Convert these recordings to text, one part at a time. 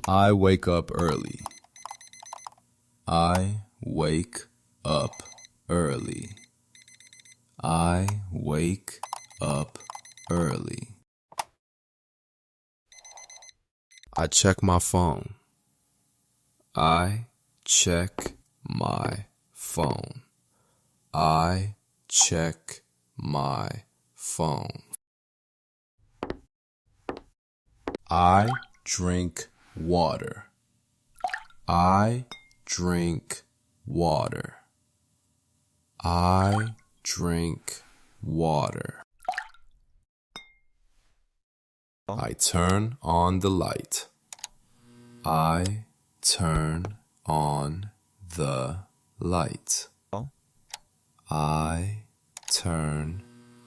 I wake up early. I wake up early. I wake up early. I check my phone. I check my phone. I check my phone. I drink water. I drink water. I drink water. I turn on the light. I turn on the light. I turn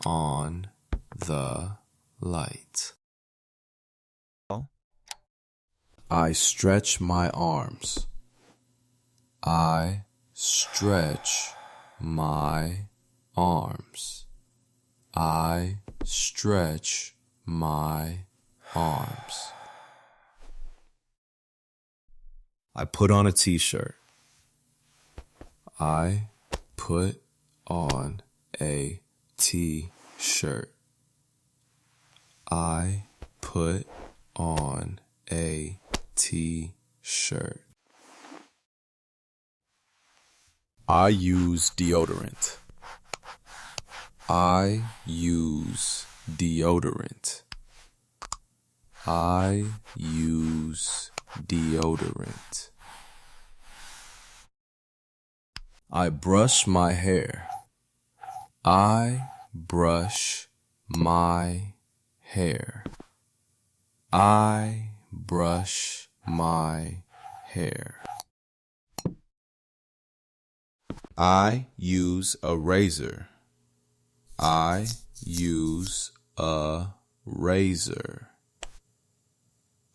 on the light. I stretch my arms. I stretch my arms. I stretch my arms. I put on a t-shirt. I put on a t-shirt. I put on a t-shirt. I use deodorant. I use deodorant. I use deodorant. I brush my hair. I brush my hair. I brush my hair. I use a razor. I use a razor.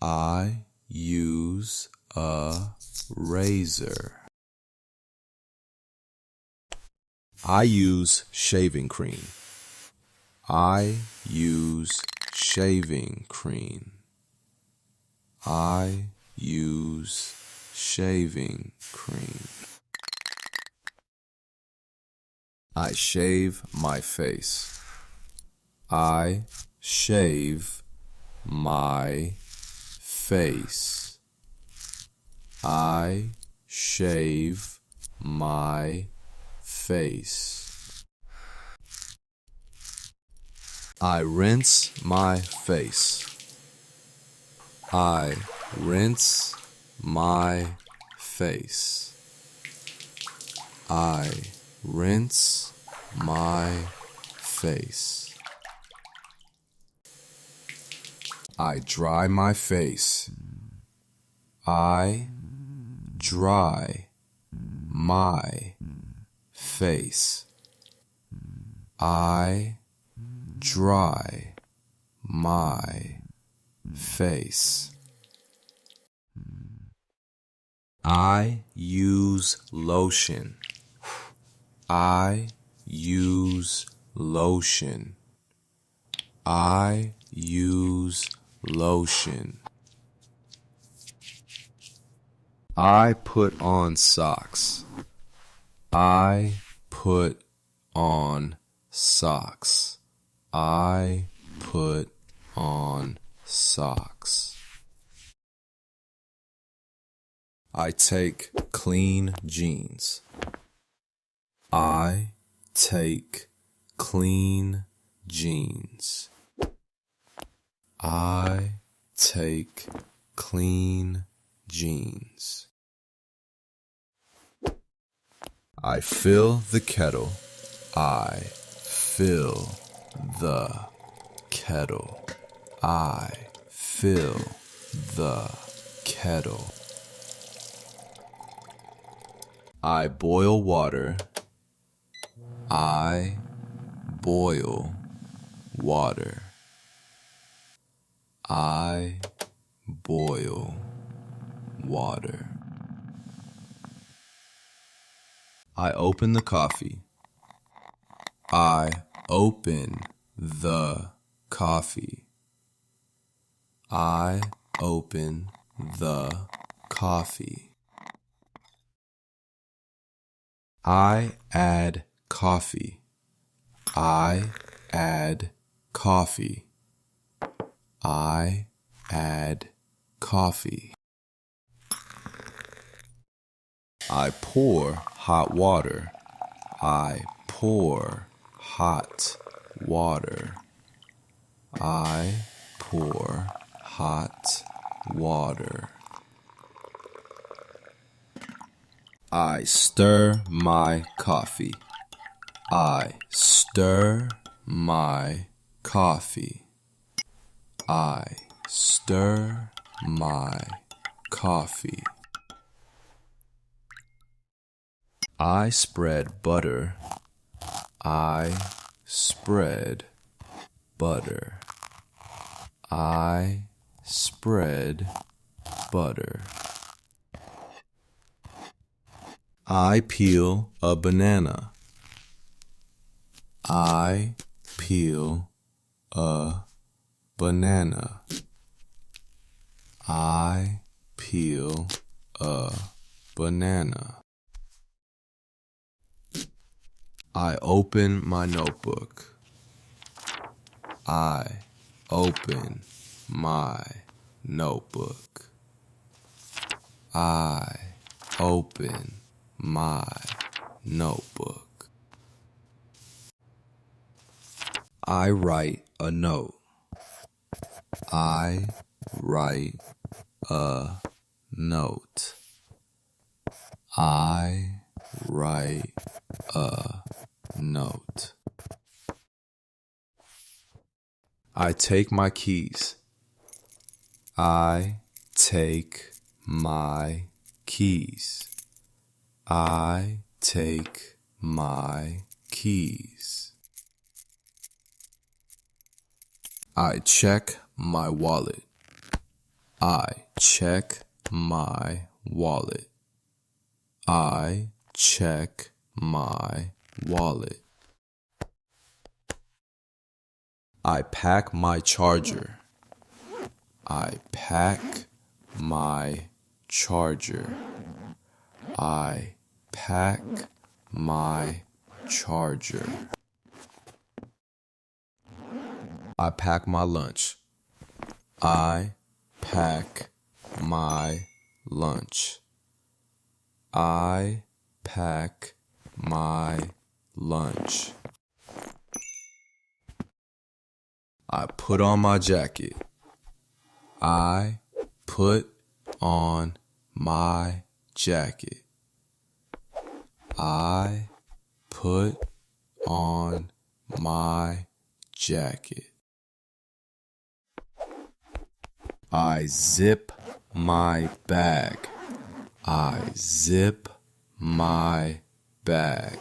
I use a razor. I use shaving cream. I use shaving cream. I use shaving cream. I shave my face. I shave my face. I shave my face. I rinse my face. I rinse my face. I rinse my face. I dry my face. I dry my face. I dry my face. I use lotion. I use lotion. I use lotion. I put on socks. I put on socks. I put on socks. I take clean jeans. I take clean jeans. I take clean jeans. I fill the kettle. I fill the kettle. I fill the kettle. I boil water. I boil water. I boil water. I open the coffee. I open the coffee. I open the coffee. I add coffee. I add coffee. I add coffee. I pour hot water. I pour hot water. I pour hot water. I stir my coffee. I stir my coffee. I stir my coffee. I spread butter. I spread butter. I spread butter. I peel a banana. I peel a banana. I peel a banana. I open my notebook. I open my notebook. I open my notebook. I write a note. I write a note. I write a note. I take my keys. I take my keys. I take my keys. I check my wallet. I check my wallet. I check my wallet. I pack my charger. I pack my charger. I pack my charger. I pack my lunch. I pack my lunch. I pack my lunch. I put on my jacket. I put on my jacket. I put on my jacket. I zip my bag. I zip my bag.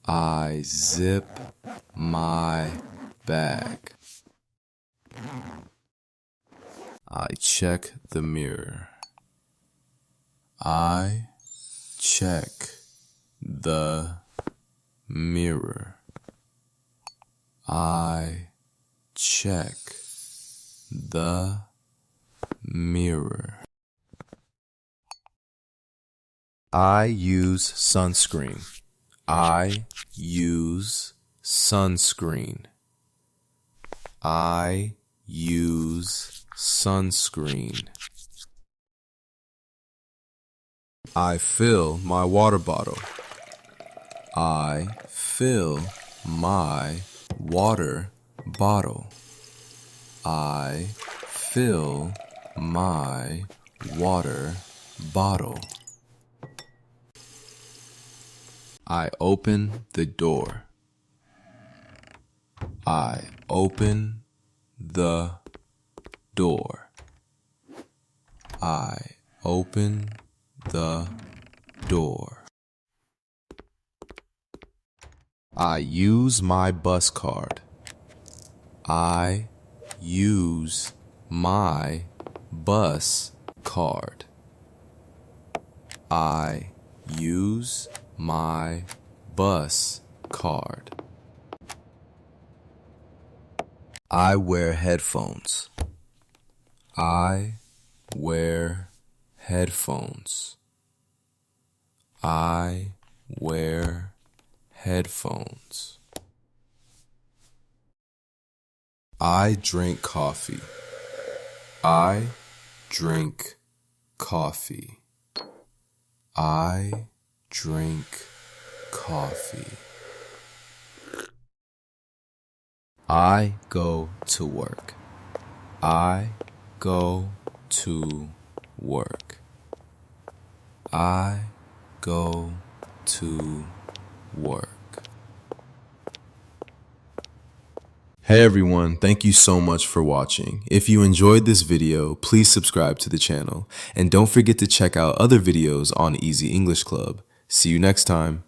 I zip my bag. I check the mirror. I check the mirror. I check the mirror. I use sunscreen. I use sunscreen. I use sunscreen. I fill my water bottle. I fill my water bottle. I fill my water bottle. I open the door. I open the door. I open the door. I use my bus card. I use my bus card. I use my bus card. I wear headphones. I wear headphones. I wear headphones. I drink coffee. I drink coffee. I drink coffee. I go to work. I go to work. I go to work. Hey everyone, thank you so much for watching. If you enjoyed this video, please subscribe to the channel. And don't forget to check out other videos on Easy English Club. See you next time.